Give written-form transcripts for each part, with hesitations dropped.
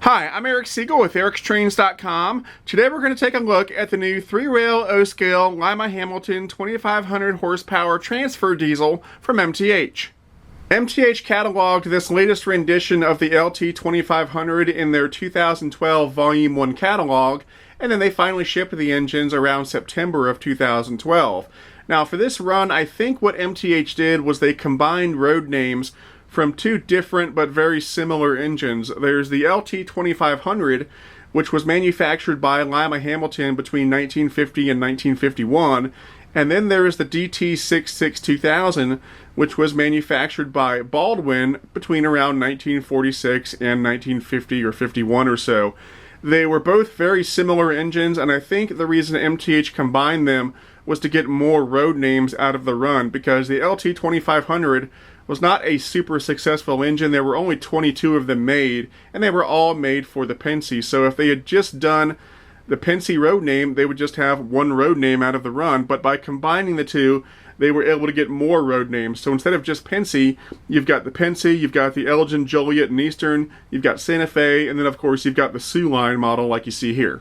Hi, I'm Eric Siegel with ericstrains.com. Today we're going to take a look at the new 3-rail O-scale Lima-Hamilton 2500 horsepower transfer diesel from MTH. MTH cataloged this latest rendition of the LT-2500 in their 2012 Volume 1 catalog, and then they finally shipped the engines around September of 2012. Now for this run, I think what MTH did was they combined road names from two different but very similar engines. There's the LT-2500, which was manufactured by Lima-Hamilton between 1950 and 1951, and then there is the DT66-2000, which was manufactured by Baldwin between around 1946 and 1950 or 51 or so. They were both very similar engines, and I think the reason MTH combined them was to get more road names out of the run, because the LT-2500 was not a super successful engine. There were only 22 of them made, and they were all made for the Pennsy. So if they had just done the Pennsy road name, they would just have one road name out of the run. But by combining the two, they were able to get more road names. So instead of just Pennsy, you've got the Pennsy, you've got the Elgin, Joliet, and Eastern, you've got Santa Fe, and then of course you've got the Sioux Line model like you see here.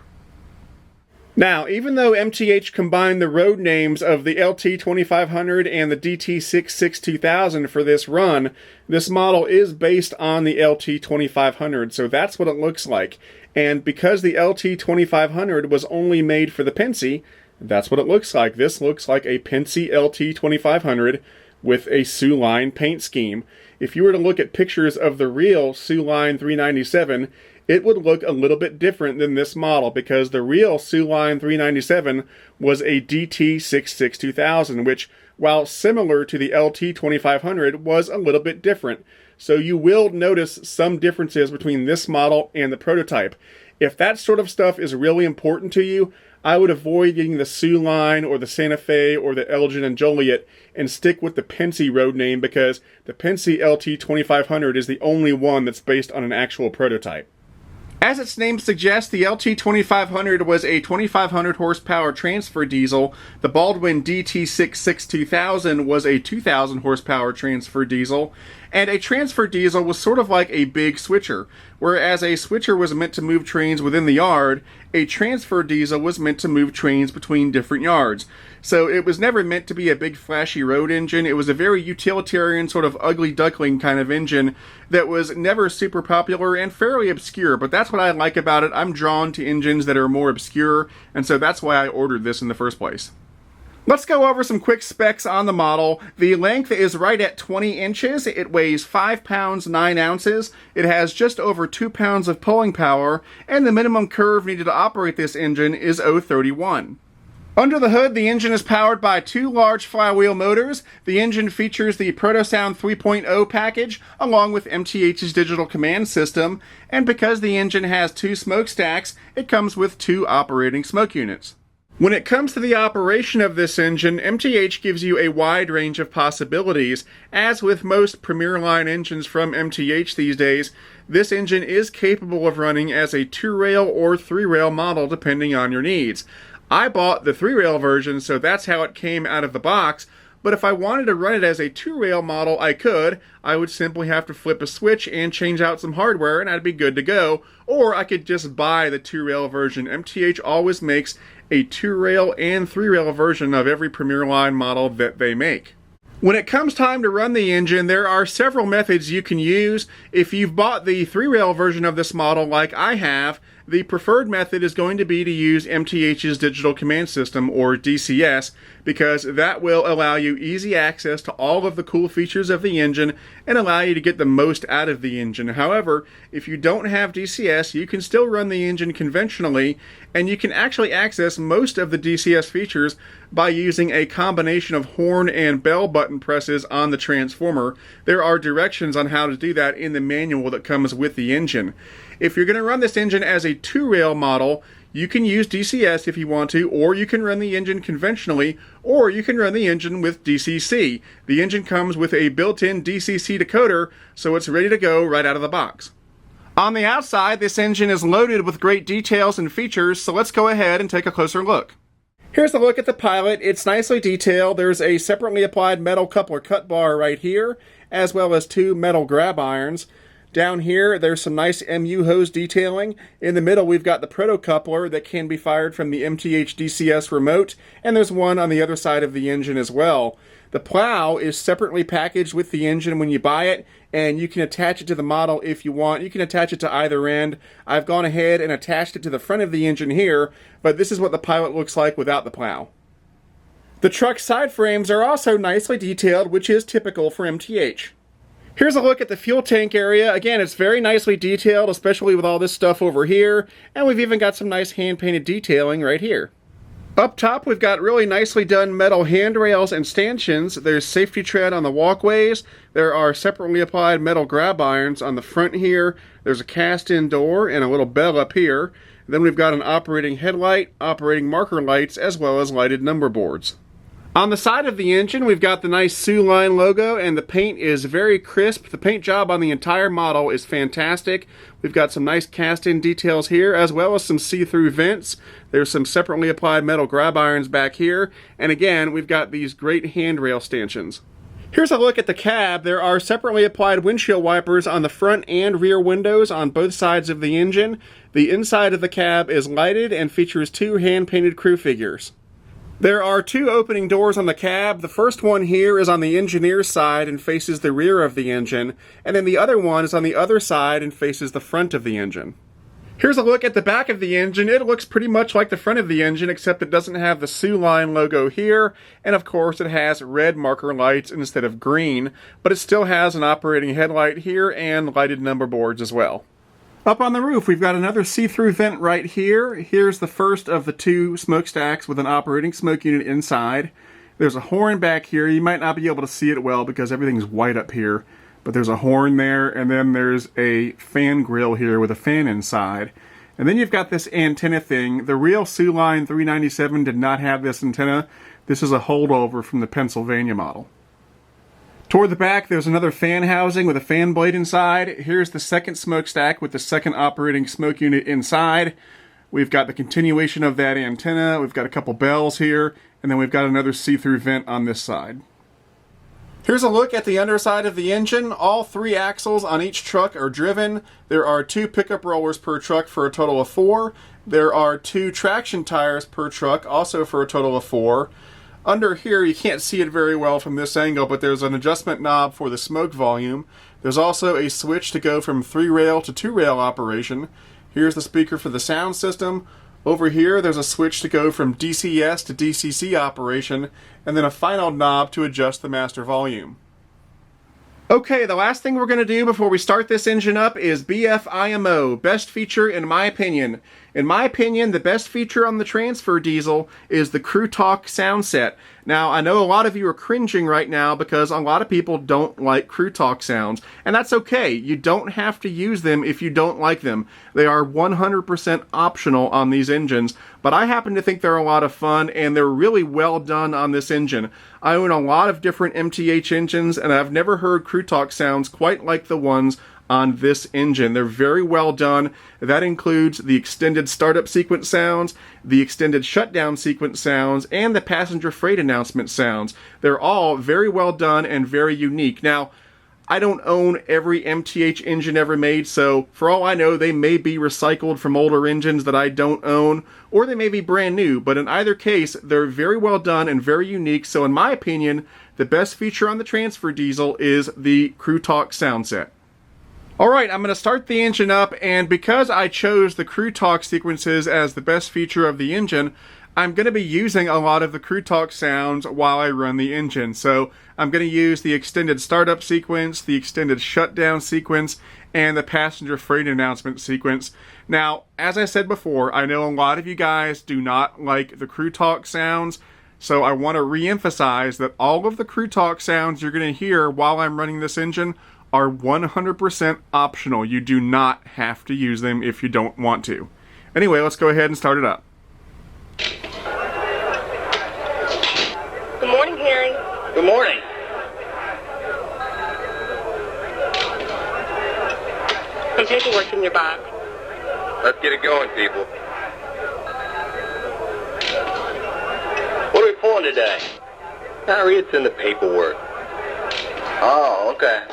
Now, even though MTH combined the road names of the LT-2500 and the DT66-2000 for this run, this model is based on the LT-2500, so that's what it looks like. And because the LT-2500 was only made for the Pennsy, that's what it looks like. This looks like a Pennsy LT-2500 with a Sioux Line paint scheme. If you were to look at pictures of the real Sioux Line 397, it would look a little bit different than this model, because the real Sioux Line 397 was a DT66-2000, which, while similar to the LT-2500, was a little bit different. So you will notice some differences between this model and the prototype. If that sort of stuff is really important to you, I would avoid getting the Sioux Line or the Santa Fe or the Elgin and Joliet and stick with the Pennsy road name, because the Pennsy LT-2500 is the only one that's based on an actual prototype. As its name suggests, the LT-2500 was a 2500 horsepower transfer diesel. The Baldwin DT66-2000 was a 2000 horsepower transfer diesel. And a transfer diesel was sort of like a big switcher. Whereas a switcher was meant to move trains within the yard, a transfer diesel was meant to move trains between different yards. So it was never meant to be a big flashy road engine. It was a very utilitarian, sort of ugly duckling kind of engine that was never super popular and fairly obscure. But that's what I like about it. I'm drawn to engines that are more obscure, and so that's why I ordered this in the first place. Let's go over some quick specs on the model. The length is right at 20 inches. It weighs 5 pounds 9 ounces. It has just over 2 pounds of pulling power, and the minimum curve needed to operate this engine is 0.31. Under the hood, the engine is powered by two large flywheel motors. The engine features the ProtoSound 3.0 package, along with MTH's digital command system, and because the engine has two smokestacks, it comes with two operating smoke units. When it comes to the operation of this engine, MTH gives you a wide range of possibilities. As with most Premier Line engines from MTH these days, this engine is capable of running as a 2-rail or 3-rail model depending on your needs. I bought the 3-rail version, so that's how it came out of the box, but if I wanted to run it as a 2-rail model, I could. I would simply have to flip a switch and change out some hardware and I'd be good to go, or I could just buy the 2-rail version. MTH always makes a 2-rail and 3-rail version of every Premier Line model that they make. When it comes time to run the engine, there are several methods you can use. If you've bought the 3-rail version of this model like I have, the preferred method is going to be to use MTH's digital command system, or DCS, because that will allow you easy access to all of the cool features of the engine and allow you to get the most out of the engine. However, if you don't have DCS, you can still run the engine conventionally, and you can actually access most of the DCS features by using a combination of horn and bell button presses on the transformer. There are directions on how to do that in the manual that comes with the engine. If you're going to run this engine as a 2-rail model, you can use DCS if you want to, or you can run the engine conventionally, or you can run the engine with DCC. The engine comes with a built-in DCC decoder, so it's ready to go right out of the box. On the outside, this engine is loaded with great details and features, so let's go ahead and take a closer look. Here's a look at the Pilot. It's nicely detailed. There's a separately applied metal coupler cut bar right here, as well as two metal grab irons. Down here, there's some nice MU hose detailing. In the middle, we've got the proto coupler that can be fired from the MTH DCS remote, and there's one on the other side of the engine as well. The plow is separately packaged with the engine when you buy it, and you can attach it to the model if you want. You can attach it to either end. I've gone ahead and attached it to the front of the engine here, but this is what the Pilot looks like without the plow. The truck side frames are also nicely detailed, which is typical for MTH. Here's a look at the fuel tank area. Again, it's very nicely detailed, especially with all this stuff over here, and we've even got some nice hand-painted detailing right here. Up top, we've got really nicely done metal handrails and stanchions. There's safety tread on the walkways. There are separately applied metal grab irons on the front here. There's a cast-in door and a little bell up here. Then we've got an operating headlight, operating marker lights, as well as lighted number boards. On the side of the engine, we've got the nice Sioux Line logo, and the paint is very crisp. The paint job on the entire model is fantastic. We've got some nice cast-in details here, as well as some see-through vents. There's some separately applied metal grab irons back here, and again, we've got these great handrail stanchions. Here's a look at the cab. There are separately applied windshield wipers on the front and rear windows on both sides of the engine. The inside of the cab is lighted and features two hand-painted crew figures. There are two opening doors on the cab. The first one here is on the engineer's side and faces the rear of the engine, and then the other one is on the other side and faces the front of the engine. Here's a look at the back of the engine. It looks pretty much like the front of the engine, except it doesn't have the Sioux Line logo here, and of course it has red marker lights instead of green, but it still has an operating headlight here and lighted number boards as well. Up on the roof, we've got another see-through vent right here. Here's the first of the two smokestacks with an operating smoke unit inside. There's a horn back here. You might not be able to see it well because everything's white up here, but there's a horn there, and then there's a fan grill here with a fan inside. And then you've got this antenna thing. The real Sioux Line 397 did not have this antenna. This is a holdover from the Pennsylvania model. Toward the back, there's another fan housing with a fan blade inside. Here's the second smokestack with the second operating smoke unit inside. We've got the continuation of that antenna. We've got a couple bells here, and then we've got another see-through vent on this side. Here's a look at the underside of the engine. All three axles on each truck are driven. There are two pickup rollers per truck for a total of 4. There are 2 traction tires per truck, also for a total of 4. Under here, you can't see it very well from this angle, but there's an adjustment knob for the smoke volume. There's also a switch to go from 3-rail to 2-rail operation. Here's the speaker for the sound system. Over here, there's a switch to go from DCS to DCC operation, and then a final knob to adjust the master volume. Okay, the last thing we're going to do before we start this engine up is BF-IMO, best feature in my opinion. In my opinion, the best feature on the transfer diesel is the Crew Talk sound set. Now, I know a lot of you are cringing right now because a lot of people don't like Crew Talk sounds, and that's okay. You don't have to use them if you don't like them. They are 100% optional on these engines, but I happen to think they're a lot of fun, and they're really well done on this engine. I own a lot of different MTH engines, and I've never heard Crew Talk sounds quite like the ones on this engine. They're very well done. That includes the extended startup sequence sounds, the extended shutdown sequence sounds, and the passenger freight announcement sounds. They're all very well done and very unique. Now, I don't own every MTH engine ever made, so for all I know, they may be recycled from older engines that I don't own, or they may be brand new, but in either case, they're very well done and very unique, so in my opinion, the best feature on the transfer diesel is the Crew Talk sound set. Alright, I'm going to start the engine up, and because I chose the Crew Talk sequences as the best feature of the engine, I'm going to be using a lot of the Crew Talk sounds while I run the engine. So I'm going to use the extended startup sequence, the extended shutdown sequence, and the passenger freight announcement sequence. Now, as I said before, I know a lot of you guys do not like the Crew Talk sounds, so I want to re-emphasize that all of the Crew Talk sounds you're going to hear while I'm running this engine are 100% optional. You do not have to use them if you don't want to. Anyway, let's go ahead and start it up. Good morning, Harry. Good morning. Some paperwork in your box. Let's get it going, people. What are we pulling today? Harry, it's in the paperwork. Oh, okay.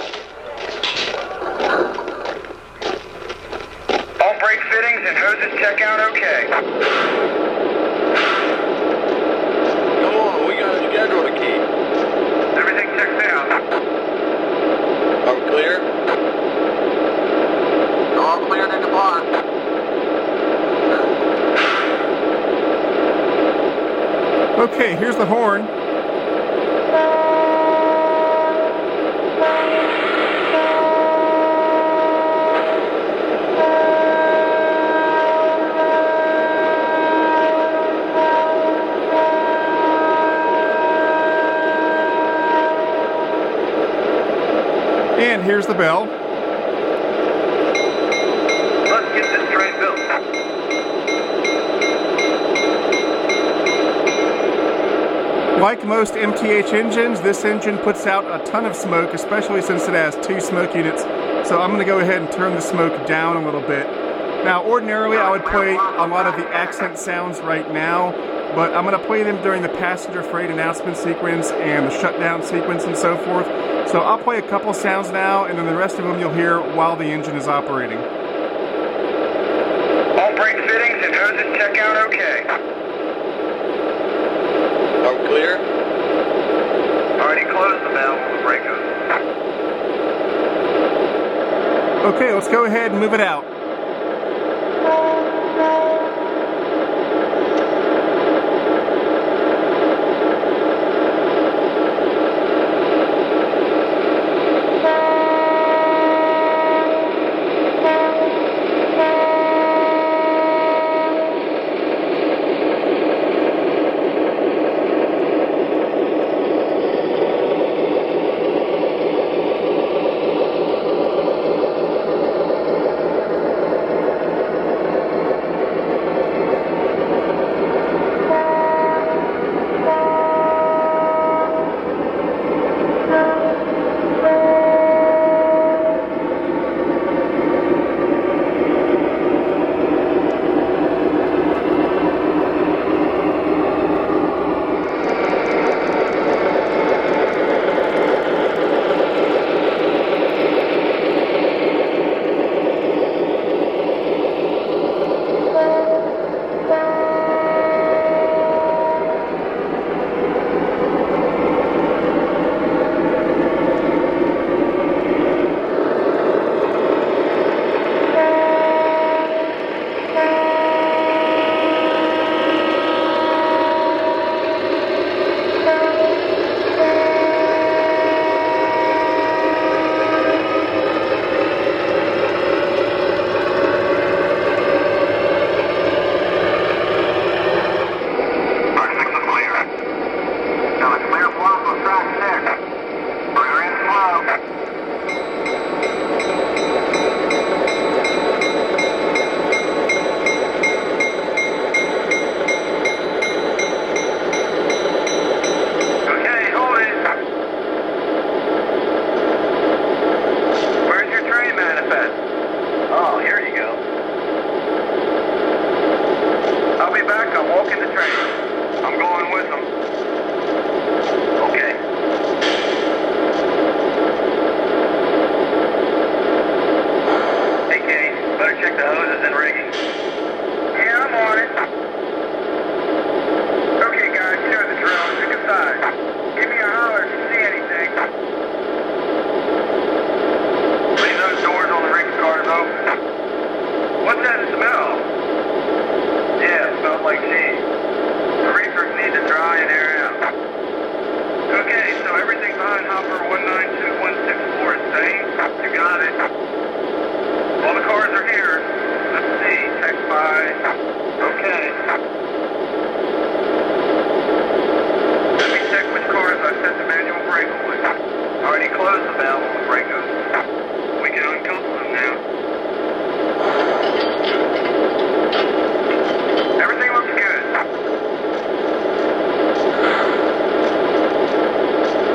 All brake fittings and hoses check out okay. Come on, we got a schedule to keep. Everything checks out. Are we clear? All cleared in the barn. Okay, here's the horn. And here's the bell. Let's get this train built. Like most MTH engines, this engine puts out a ton of smoke, especially since it has 2 smoke units. So I'm going to go ahead and turn the smoke down a little bit. Now, ordinarily I would play a lot of the accent sounds right now, but I'm going to play them during the passenger freight announcement sequence and the shutdown sequence and so forth. So I'll play a couple sounds now, and then the rest of them you'll hear while the engine is operating. All brake fittings and hoses check out okay. Are we clear? Already closed the valve on the brake hose. Okay, let's go ahead and move it out.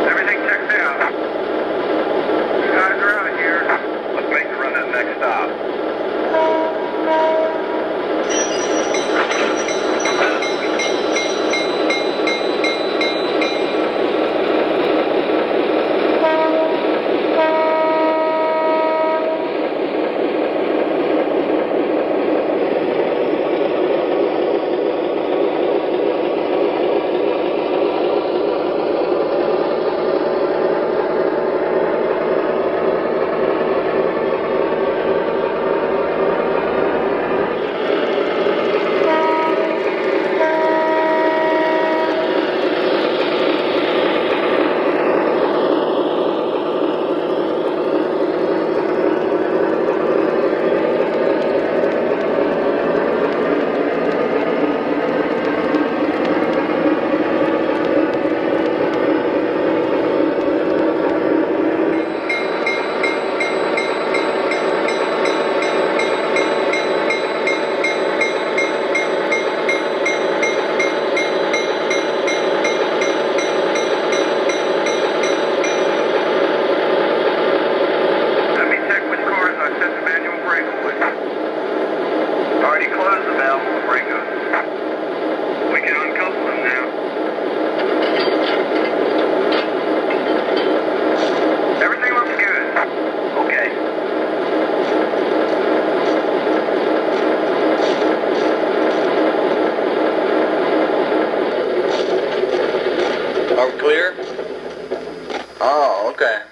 Everything checks out. Oh, okay.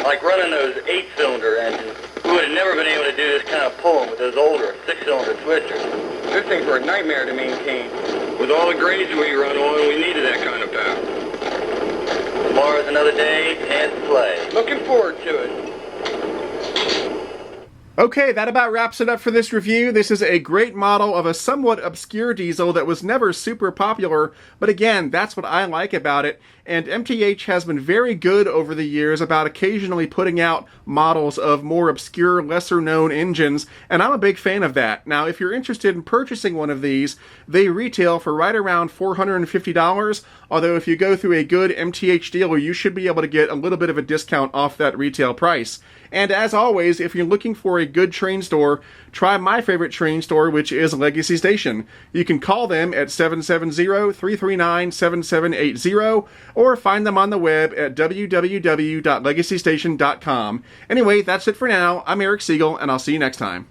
Like running those 8-cylinder engines. We would have never been able to do this kind of pulling with those older 6-cylinder twisters. Those things were a nightmare to maintain. With all the grades we run on, we needed that kind of power. Tomorrow's another day and play. Looking forward to it. Okay, that about wraps it up for this review. This is a great model of a somewhat obscure diesel that was never super popular, but again, that's what I like about it. And MTH has been very good over the years about occasionally putting out models of more obscure, lesser-known engines, and I'm a big fan of that. Now, if you're interested in purchasing one of these, they retail for right around $450, although if you go through a good MTH dealer, you should be able to get a little bit of a discount off that retail price. And as always, if you're looking for a good train store, try my favorite train store, which is Legacy Station. You can call them at 770-339-7780, or find them on the web at www.legacystation.com. Anyway, that's it for now. I'm Eric Siegel, and I'll see you next time.